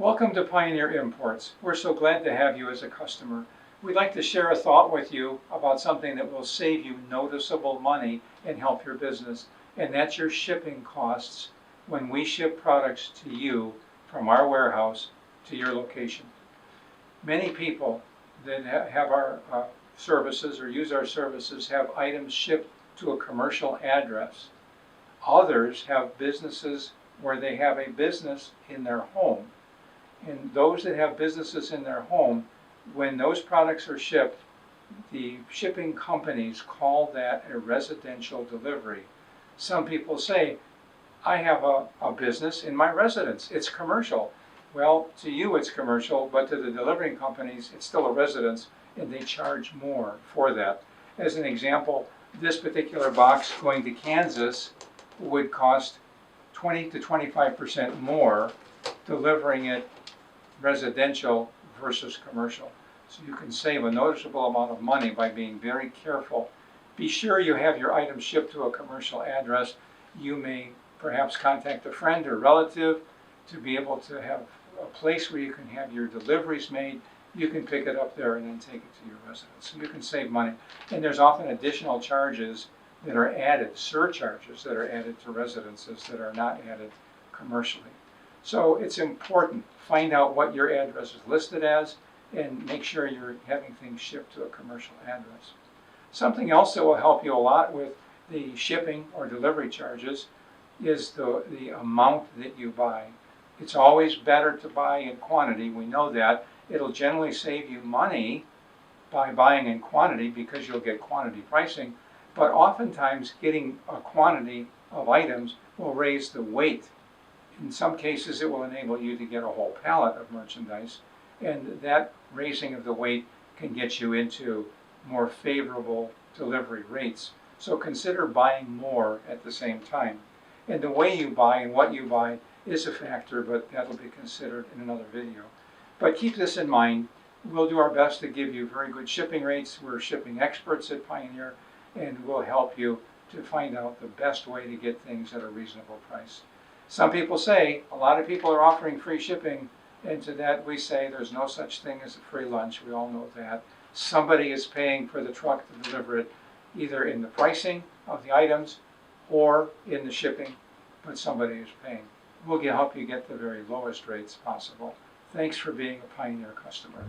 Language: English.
Welcome to Pioneer Imports. We're so glad to have you as a customer. We'd like to share a thought with you about something that will save you noticeable money and help your business, and that's your shipping costs when we ship products to you from our warehouse to your location. Many people that have our services or use our services have items shipped to a commercial address. Others have businesses where they have a business in their home. And those that have businesses in their home, when those products are shipped, the shipping companies call that a residential delivery. Some people say, I have a business in my residence, it's commercial. Well, to you it's commercial, but to the delivering companies it's still a residence, and they charge more for that. As an example, this particular box going to Kansas would cost 20 to 25% more delivering it residential versus commercial. So you can save a noticeable amount of money by being very careful. Be sure you have your items shipped to a commercial address. You may perhaps contact a friend or relative to be able to have a place where you can have your deliveries made. You can pick it up there and then take it to your residence. So you can save money. And there's often additional charges that are added, surcharges that are added to residences that are not added commercially. So it's important, find out what your address is listed as and make sure you're having things shipped to a commercial address. Something else that will help you a lot with the shipping or delivery charges is the amount that you buy. It's always better to buy in quantity. We know that. It'll generally save you money by buying in quantity because you'll get quantity pricing, but oftentimes getting a quantity of items will raise the weight. In some cases it will enable you to get a whole pallet of merchandise, and that raising of the weight can get you into more favorable delivery rates. So consider buying more at the same time. And the way you buy and what you buy is a factor, but that'll be considered in another video. But keep this in mind. We'll do our best to give you very good shipping rates. We're shipping experts at Pioneer, and we'll help you to find out the best way to get things at a reasonable price. Some people say, a lot of people are offering free shipping, and to that we say there's no such thing as a free lunch. We all know that. Somebody is paying for the truck to deliver it, either in the pricing of the items or in the shipping, but somebody is paying. We'll help you get the very lowest rates possible. Thanks for being a Pioneer customer.